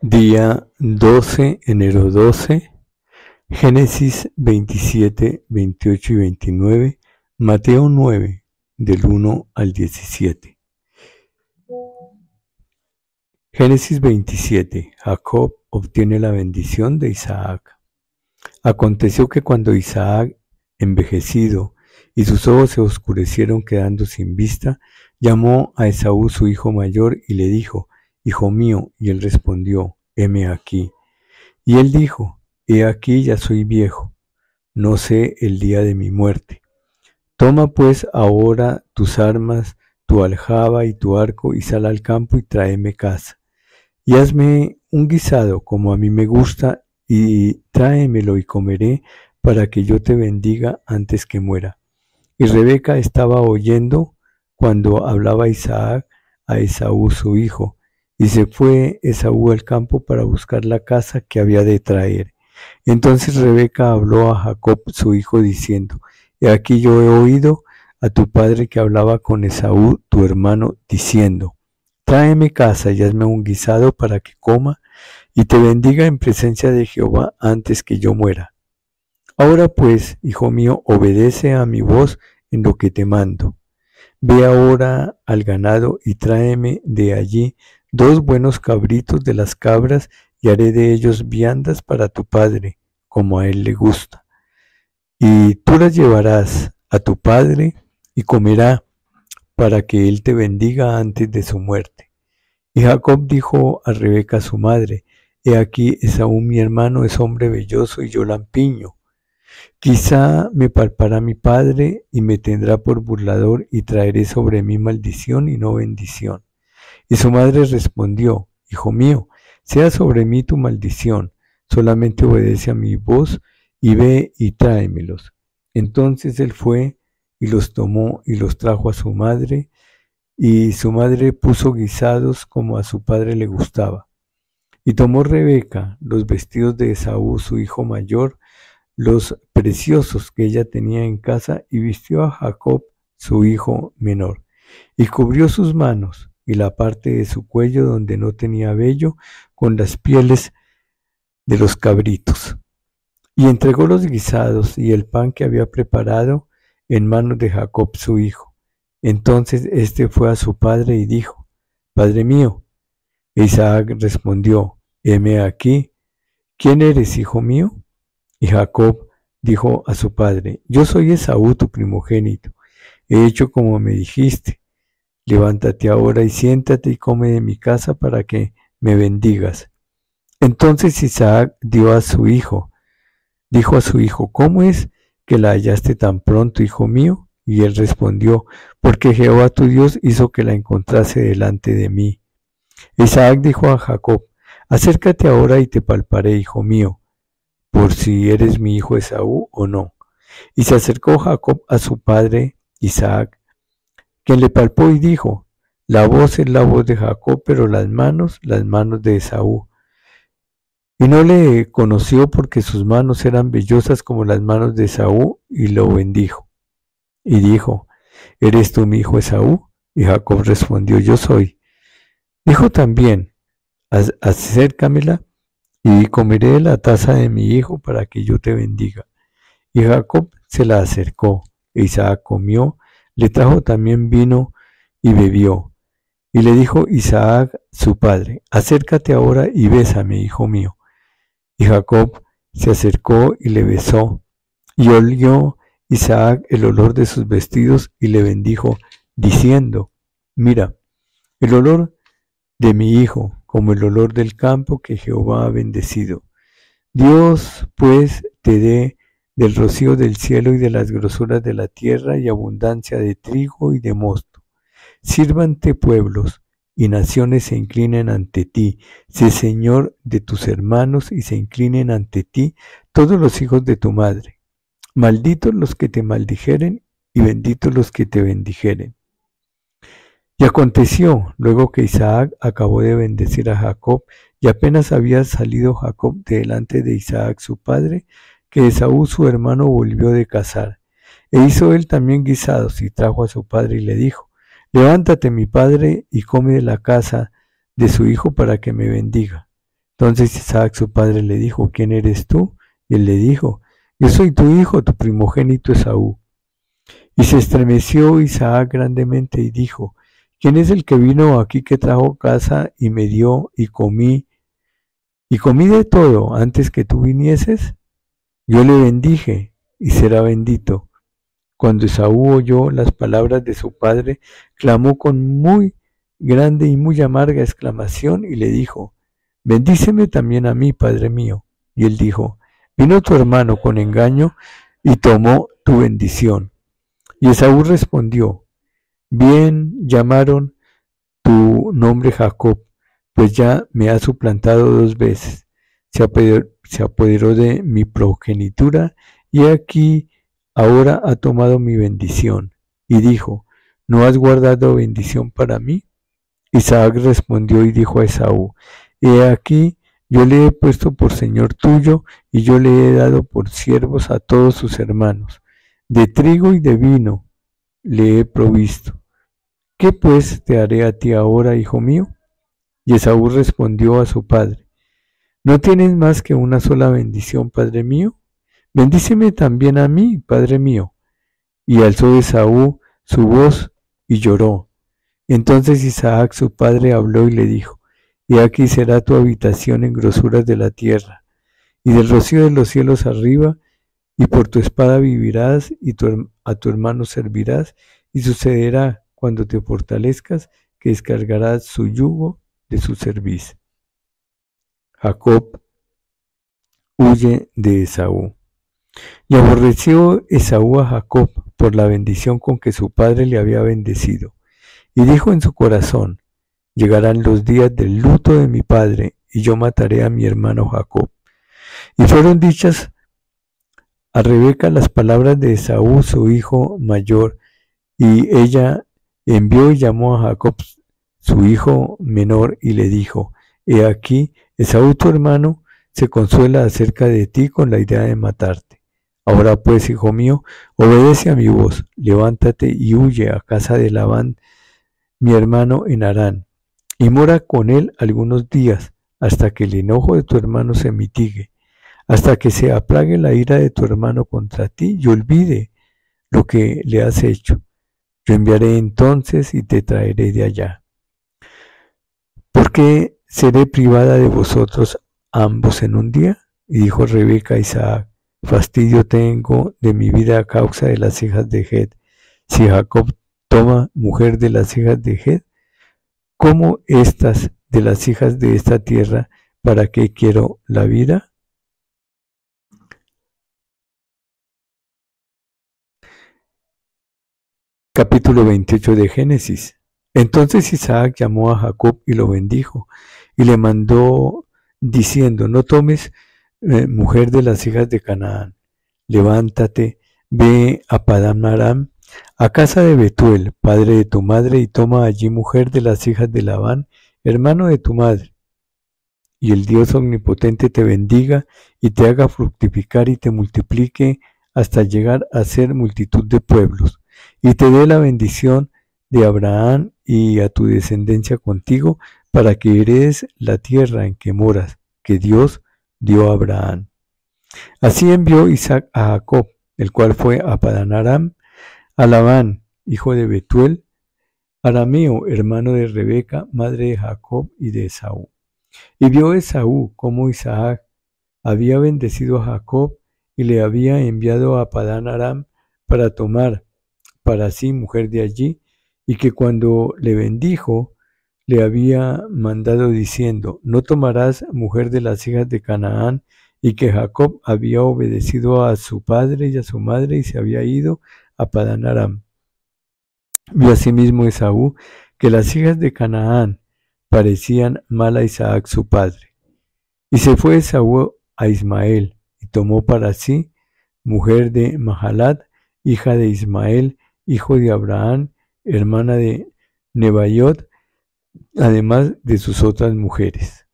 Día 12, enero 12, Génesis 27, 28 y 29, Mateo 9, del 1 al 17. Génesis 27. Jacob obtiene la bendición de Isaac. Aconteció que cuando Isaac, envejecido, y sus ojos se oscurecieron quedando sin vista, llamó a Esaú su hijo mayor y le dijo: Hijo mío, y él respondió: heme aquí. Y él dijo: he aquí, ya soy viejo, no sé el día de mi muerte. Toma pues ahora tus armas, tu aljaba y tu arco, y sal al campo y tráeme caza. Y hazme un guisado como a mí me gusta, y tráemelo y comeré, para que yo te bendiga antes que muera. Y Rebeca estaba oyendo cuando hablaba Isaac a Esaú su hijo, y se fue Esaú al campo para buscar la caza que había de traer. Entonces Rebeca habló a Jacob su hijo diciendo: he aquí yo he oído a tu padre que hablaba con Esaú tu hermano, diciendo: tráeme caza y hazme un guisado para que coma y te bendiga en presencia de Jehová antes que yo muera. Ahora pues, hijo mío, obedece a mi voz en lo que te mando. Ve ahora al ganado y tráeme de allí 2 buenos cabritos de las cabras, y haré de ellos viandas para tu padre, como a él le gusta. Y tú las llevarás a tu padre y comerá, para que él te bendiga antes de su muerte. Y Jacob dijo a Rebeca su madre: he aquí, Esaú mi hermano es hombre velloso y yo lampiño. Quizá me palpará mi padre y me tendrá por burlador, y traeré sobre mí maldición y no bendición. Y su madre respondió: hijo mío, sea sobre mí tu maldición, solamente obedece a mi voz y ve y tráemelos. Entonces él fue y los tomó y los trajo a su madre, y su madre puso guisados como a su padre le gustaba. Y tomó Rebeca los vestidos de Esaú su hijo mayor, los preciosos que ella tenía en casa, y vistió a Jacob su hijo menor, y cubrió sus manos y la parte de su cuello donde no tenía vello con las pieles de los cabritos. Y entregó los guisados y el pan que había preparado en manos de Jacob su hijo. Entonces éste fue a su padre y dijo: Padre mío. Isaac respondió: heme aquí. ¿Quién eres, hijo mío? Y Jacob dijo a su padre: yo soy Esaú tu primogénito. He hecho como me dijiste. Levántate ahora y siéntate y come de mi casa para que me bendigas. Entonces Isaac dijo a su hijo: ¿cómo es que la hallaste tan pronto, hijo mío? Y él respondió: porque Jehová tu Dios hizo que la encontrase delante de mí. Isaac dijo a Jacob: acércate ahora y te palparé, hijo mío, por si eres mi hijo Esaú o no. Y se acercó Jacob a su padre Isaac, quien le palpó y dijo: la voz es la voz de Jacob, pero las manos de Esaú. Y no le conoció porque sus manos eran vellosas como las manos de Esaú, y lo bendijo. Y dijo: ¿eres tú mi hijo Esaú? Y Jacob respondió: yo soy. Dijo también: acércamela y comeré de la taza de mi hijo para que yo te bendiga. Y Jacob se la acercó, e Isaac comió, le trajo también vino y bebió. Y le dijo Isaac su padre: acércate ahora y bésame, hijo mío. Y Jacob se acercó y le besó, y olió Isaac el olor de sus vestidos y le bendijo, diciendo: mira, el olor de mi hijo, como el olor del campo que Jehová ha bendecido. Dios pues te dé del rocío del cielo y de las grosuras de la tierra, y abundancia de trigo y de mosto. Sírvante pueblos y naciones se inclinen ante ti. Sé Señor de tus hermanos y se inclinen ante ti todos los hijos de tu madre. Malditos los que te maldijeren y benditos los que te bendijeren. Y aconteció, luego que Isaac acabó de bendecir a Jacob, y apenas había salido Jacob de delante de Isaac su padre, que Esaú su hermano volvió de cazar. E hizo él también guisados, y trajo a su padre y le dijo: levántate, mi padre, y come de la casa de su hijo para que me bendiga. Entonces Isaac su padre le dijo, ¿quién eres tú? Y él le dijo, yo soy tu hijo, tu primogénito Esaú. Y se estremeció Isaac grandemente y dijo, ¿quién es el que vino aquí que trajo casa y me dio y comí de todo antes que tú vinieses? Yo le bendije y será bendito. Cuando Esaú oyó las palabras de su padre, clamó con muy grande y muy amarga exclamación y le dijo, bendíceme también a mí, padre mío. Y él dijo, vino tu hermano con engaño y tomó tu bendición. Y Esaú respondió, bien llamaron tu nombre Jacob, pues ya me ha suplantado 2 veces. Se apoderó de mi progenitura y aquí ahora ha tomado mi bendición. Y dijo, ¿no has guardado bendición para mí? Isaac respondió y dijo a Esaú, he aquí, yo le he puesto por señor tuyo y yo le he dado por siervos a todos sus hermanos. De trigo y de vino le he provisto. ¿Qué pues te haré a ti ahora, hijo mío? Y Esaú respondió a su padre, ¿no tienes más que una sola bendición, padre mío? Bendíceme también a mí, padre mío. Y alzó Esaú su voz y lloró. Entonces Isaac su padre habló y le dijo, y aquí será tu habitación en grosuras de la tierra, y del rocío de los cielos arriba, y por tu espada vivirás, y a tu hermano servirás, y sucederá cuando te fortalezcas, que descargarás su yugo de su cerviz. Jacob huye de Esaú. Y aborreció Esaú a Jacob por la bendición con que su padre le había bendecido. Y dijo en su corazón, llegarán los días del luto de mi padre, y yo mataré a mi hermano Jacob. Y fueron dichas a Rebeca las palabras de Esaú, su hijo mayor, y ella envió y llamó a Jacob, su hijo menor, y le dijo, he aquí, Esaú tu hermano se consuela acerca de ti con la idea de matarte. Ahora pues, hijo mío, obedece a mi voz, levántate y huye a casa de Labán, mi hermano en Harán, y mora con él algunos días, hasta que el enojo de tu hermano se mitigue, hasta que se aplague la ira de tu hermano contra ti y olvide lo que le has hecho. Yo enviaré entonces y te traeré de allá. ¿Por qué seré privada de vosotros ambos en un día? Y dijo Rebeca a Isaac, fastidio tengo de mi vida a causa de las hijas de Het. Si Jacob toma mujer de las hijas de Het, ¿cómo estas de las hijas de esta tierra, para qué quiero la vida? Capítulo 28 de Génesis. Entonces Isaac llamó a Jacob y lo bendijo, y le mandó diciendo, no tomes mujer de las hijas de Canaán, levántate, ve a Padán Aram, a casa de Betuel, padre de tu madre, y toma allí mujer de las hijas de Labán, hermano de tu madre. Y el Dios omnipotente te bendiga y te haga fructificar y te multiplique hasta llegar a ser multitud de pueblos, y te dé la bendición de Abraham y a tu descendencia contigo, para que heredes la tierra en que moras, que Dios dio a Abraham. Así envió Isaac a Jacob, el cual fue a Padán Aram, a Labán, hijo de Betuel, arameo, hermano de Rebeca, madre de Jacob y de Esaú. Y vio Esaú cómo Isaac había bendecido a Jacob y le había enviado a Padán Aram para tomar para sí mujer de allí, y que cuando le bendijo, le había mandado diciendo, no tomarás mujer de las hijas de Canaán, y que Jacob había obedecido a su padre y a su madre y se había ido a Padán Aram. Vio asimismo Esaú que las hijas de Canaán parecían mal a Isaac su padre. Y se fue Esaú a Ismael, y tomó para sí mujer de Mahalat, hija de Ismael, hijo de Abraham, hermana de Nebaiot, además de sus otras mujeres.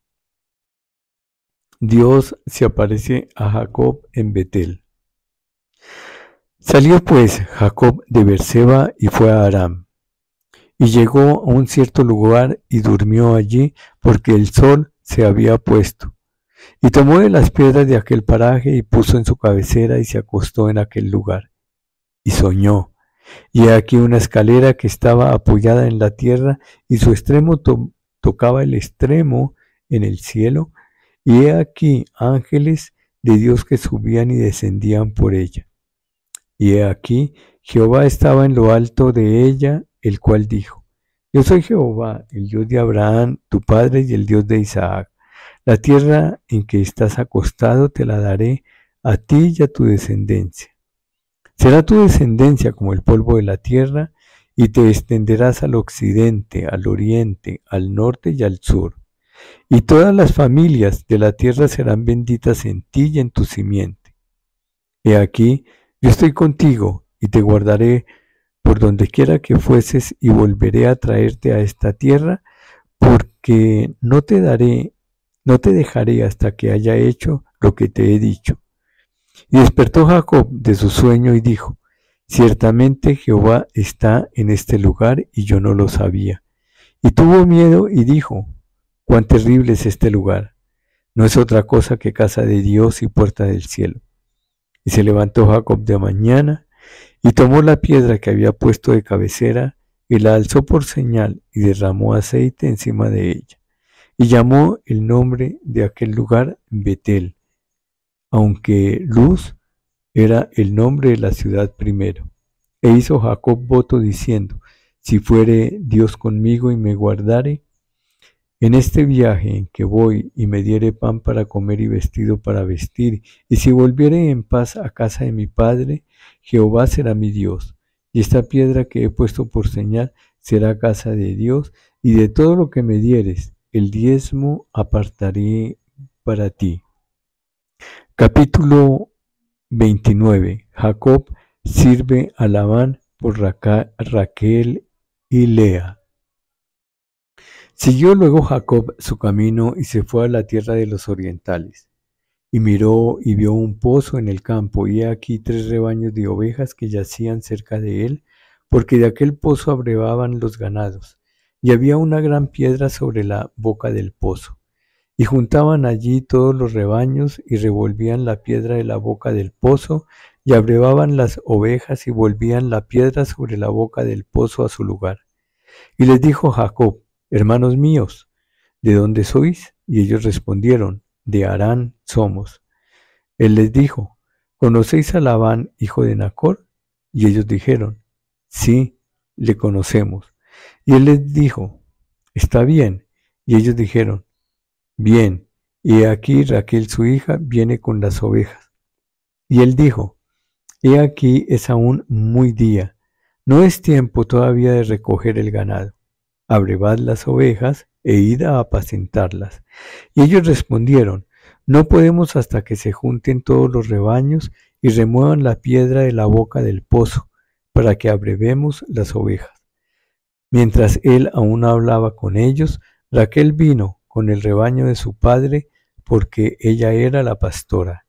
Dios se aparece a Jacob en Betel. Salió pues Jacob de Beerseba y fue a Aram, y llegó a un cierto lugar y durmió allí porque el sol se había puesto. Y tomó de las piedras de aquel paraje y puso en su cabecera y se acostó en aquel lugar. Y soñó. Y he aquí una escalera que estaba apoyada en la tierra y su extremo tocaba el extremo en el cielo. Y he aquí ángeles de Dios que subían y descendían por ella. Y he aquí Jehová estaba en lo alto de ella, el cual dijo: Yo soy Jehová, el Dios de Abraham, tu padre, y el Dios de Isaac. La tierra en que estás acostado te la daré a ti y a tu descendencia. Será tu descendencia como el polvo de la tierra, y te extenderás al occidente, al oriente, al norte y al sur. Y todas las familias de la tierra serán benditas en ti y en tu simiente. He aquí, yo estoy contigo y te guardaré por donde quiera que fueses y volveré a traerte a esta tierra, porque no te dejaré hasta que haya hecho lo que te he dicho. Y despertó Jacob de su sueño y dijo: Ciertamente Jehová está en este lugar y yo no lo sabía. Y tuvo miedo y dijo: Cuán terrible es este lugar. No es otra cosa que casa de Dios y puerta del cielo. Y se levantó Jacob de mañana y tomó la piedra que había puesto de cabecera y la alzó por señal y derramó aceite encima de ella. Y llamó el nombre de aquel lugar Betel, aunque Luz era el nombre de la ciudad primero. E hizo Jacob voto diciendo: Si fuere Dios conmigo y me guardare en este viaje en que voy, y me diere pan para comer y vestido para vestir, y si volviere en paz a casa de mi padre, Jehová será mi Dios, y esta piedra que he puesto por señal será casa de Dios, y de todo lo que me dieres, el diezmo apartaré para ti. Capítulo 29. Jacob sirve a Labán por Raquel y Lea. Siguió luego Jacob su camino y se fue a la tierra de los orientales. Y miró y vio un pozo en el campo, y he aquí 3 rebaños de ovejas que yacían cerca de él, porque de aquel pozo abrevaban los ganados. Y había una gran piedra sobre la boca del pozo. Y juntaban allí todos los rebaños, y revolvían la piedra de la boca del pozo, y abrevaban las ovejas, y volvían la piedra sobre la boca del pozo a su lugar. Y les dijo Jacob: Hermanos míos, ¿de dónde sois? Y ellos respondieron: De Harán somos. Él les dijo: ¿Conocéis a Labán, hijo de Nacor? Y ellos dijeron: Sí, le conocemos. Y él les dijo: Está bien. Y ellos dijeron: Bien. Y aquí Raquel su hija viene con las ovejas. Y él dijo: He aquí es aún muy día, no es tiempo todavía de recoger el ganado. Abrevad las ovejas e id a apacentarlas. Y ellos respondieron: No podemos hasta que se junten todos los rebaños y remuevan la piedra de la boca del pozo, para que abrevemos las ovejas. Mientras él aún hablaba con ellos, Raquel vino con el rebaño de su padre, porque ella era la pastora.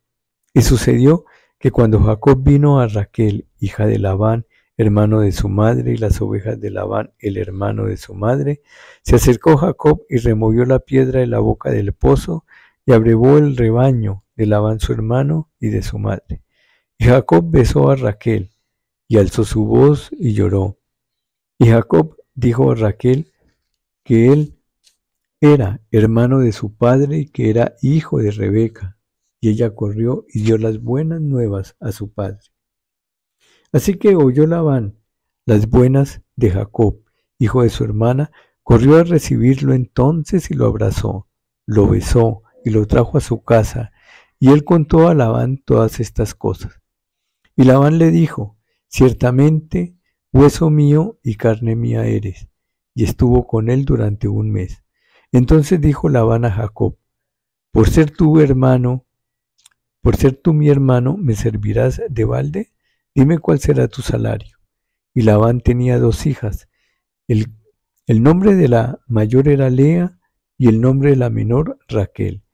Y sucedió que cuando Jacob vino a Raquel, hija de Labán, hermano de su madre, y las ovejas de Labán, el hermano de su madre, se acercó Jacob y removió la piedra de la boca del pozo, y abrevó el rebaño de Labán su hermano y de su madre. Y Jacob besó a Raquel, y alzó su voz y lloró. Y Jacob dijo a Raquel que él era hermano de su padre y que era hijo de Rebeca. Y ella corrió y dio las buenas nuevas a su padre. Así que oyó Labán las buenas de Jacob, hijo de su hermana, corrió a recibirlo entonces y lo abrazó, lo besó y lo trajo a su casa, y él contó a Labán todas estas cosas. Y Labán le dijo: Ciertamente, hueso mío y carne mía eres. Y estuvo con él durante 1 mes. Entonces dijo Labán a Jacob: Por ser tú mi hermano, ¿me servirás de balde? Dime cuál será tu salario. Y Labán tenía 2 hijas. El nombre de la mayor era Lea y el nombre de la menor Raquel.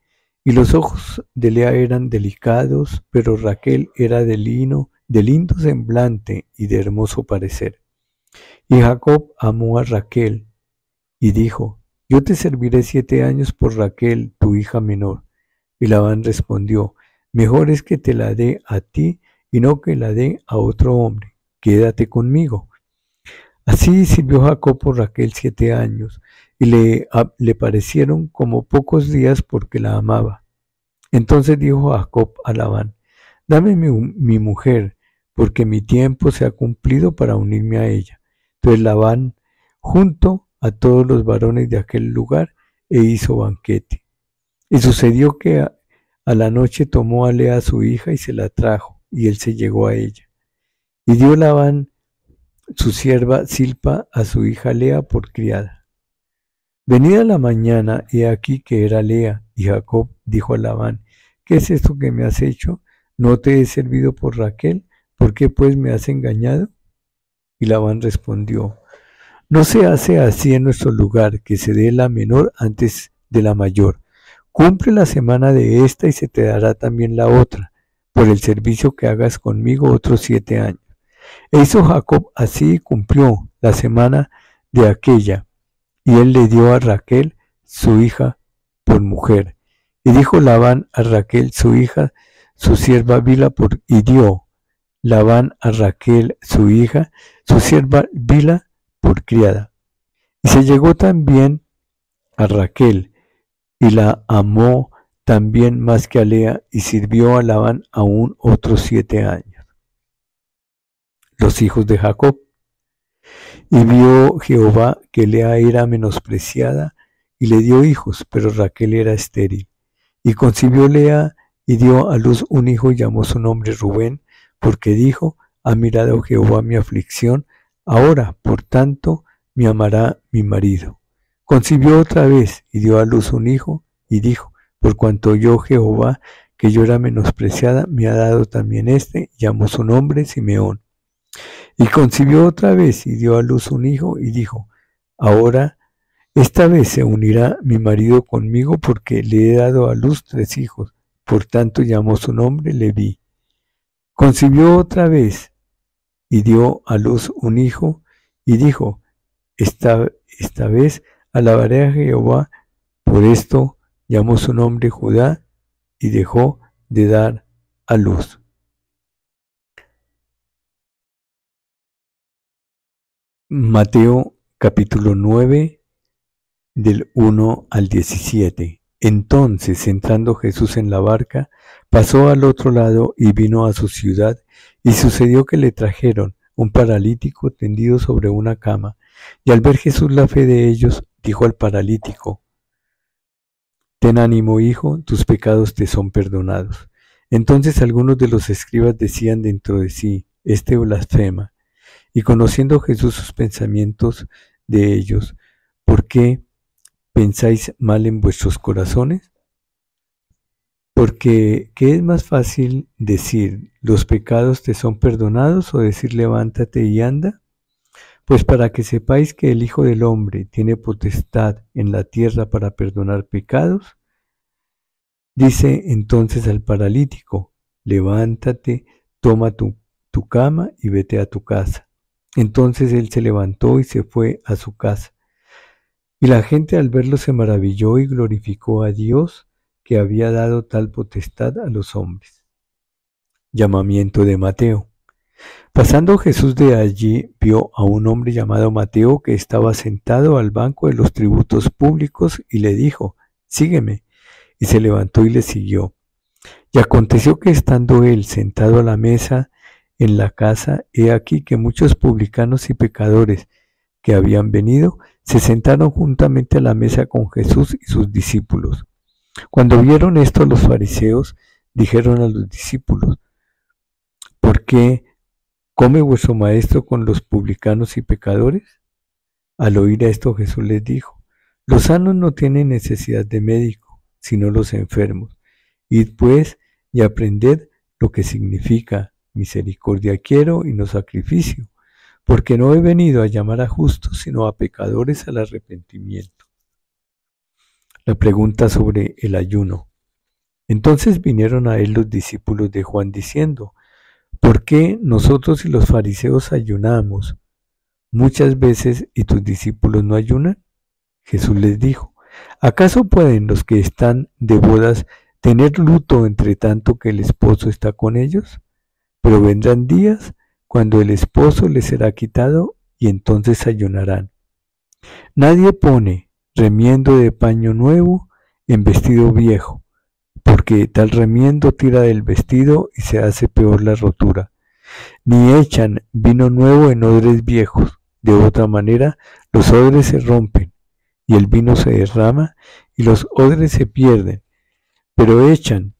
Y los ojos de Lea eran delicados, pero Raquel era de lindo semblante y de hermoso parecer. Y Jacob amó a Raquel y dijo: Yo te serviré 7 años por Raquel, tu hija menor. Y Labán respondio: mejor es que te la dé a ti y no que la dé a otro hombre. Quédate conmigo. Así sirvió Jacob por Raquel 7 años, y le parecieron como pocos días porque la amaba. Entonces dijo Jacob a Labán: dame mi mujer, porque mi tiempo se ha cumplido para unirme a ella. Entonces Labán juntó a todos los varones de aquel lugar e hizo banquete. Y sucedió que a la noche tomó a Lea su hija y se la trajo, y él se llegó a ella. Y dio Labán su sierva Silpa a su hija Lea por criada. Venida la mañana, he aquí que era Lea, y Jacob dijo a Labán: ¿qué es esto que me has hecho? ¿No te he servido por Raquel? ¿Por qué pues me has engañado? Y Labán respondió: no se hace así en nuestro lugar, que se dé la menor antes de la mayor. Cumple la semana de esta y se te dará también la otra, por el servicio que hagas conmigo otros 7 años. E hizo Jacob así y cumplió la semana de aquella, y él le dio a Raquel su hija por mujer. Y dijo Labán a Raquel su hija, su sierva Bila, y dio Labán a Raquel su hija, su sierva Bila, por criada. Y se llegó también a Raquel, y la amó también más que a Lea, y sirvió a Labán aún otros 7 años. Los hijos de Jacob. Y vio Jehová que Lea era menospreciada, y le dio hijos, pero Raquel era estéril. Y concibió Lea, y dio a luz un hijo, y llamó su nombre Rubén, porque dijo: ha mirado Jehová mi aflicción, ahora, por tanto, me amará mi marido. Concibió otra vez, y dio a luz un hijo, y dijo: por cuanto oyó Jehová que yo era menospreciada, me ha dado también este, y llamó su nombre Simeón. Y concibió otra vez, y dio a luz un hijo, y dijo: ahora, esta vez se unirá mi marido conmigo, porque le he dado a luz 3 hijos. Por tanto llamó su nombre Leví. Concibió otra vez, y dio a luz un hijo, y dijo: esta vez alabaré a Jehová. Por esto llamó su nombre Judá, y dejó de dar a luz. Mateo capítulo 9, del 1 al 17. Entonces, entrando Jesús en la barca, pasó al otro lado y vino a su ciudad, y sucedió que le trajeron un paralítico tendido sobre una cama. Y al ver Jesús la fe de ellos, dijo al paralítico: ten ánimo, hijo, tus pecados te son perdonados. Entonces algunos de los escribas decían dentro de sí: este blasfema. Y conociendo Jesús sus pensamientos de ellos: ¿por qué pensáis mal en vuestros corazones? Porque, ¿qué es más fácil decir: los pecados te son perdonados, o decir: levántate y anda? Pues para que sepáis que el Hijo del Hombre tiene potestad en la tierra para perdonar pecados, dice entonces al paralítico: levántate, toma tu cama y vete a tu casa. Entonces él se levantó y se fue a su casa. Y la gente al verlo se maravilló y glorificó a Dios, que había dado tal potestad a los hombres. Llamamiento de Mateo. Pasando Jesús de allí, vio a un hombre llamado Mateo, que estaba sentado al banco de los tributos públicos, y le dijo: sígueme. Y se levantó y le siguió. Y aconteció que estando él sentado a la mesa en la casa, he aquí que muchos publicanos y pecadores que habían venido se sentaron juntamente a la mesa con Jesús y sus discípulos. Cuando vieron esto, los fariseos dijeron a los discípulos: ¿por qué come vuestro maestro con los publicanos y pecadores? Al oír esto, Jesús les dijo: los sanos no tienen necesidad de médico, sino los enfermos. Id pues y aprended lo que significa: misericordia quiero y no sacrificio, porque no he venido a llamar a justos, sino a pecadores al arrepentimiento. La pregunta sobre el ayuno. Entonces vinieron a él los discípulos de Juan diciendo: ¿por qué nosotros y los fariseos ayunamos muchas veces y tus discípulos no ayunan? Jesús les dijo: ¿acaso pueden los que están de bodas tener luto entre tanto que el esposo está con ellos? Pero vendrán días cuando el esposo les será quitado y entonces ayunarán. Nadie pone remiendo de paño nuevo en vestido viejo, porque tal remiendo tira del vestido y se hace peor la rotura. Ni echan vino nuevo en odres viejos, de otra manera los odres se rompen y el vino se derrama y los odres se pierden, pero echan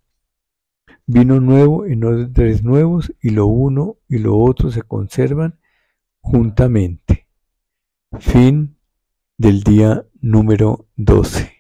vino nuevo en odres nuevos y lo uno y lo otro se conservan juntamente. Fin del día número 12.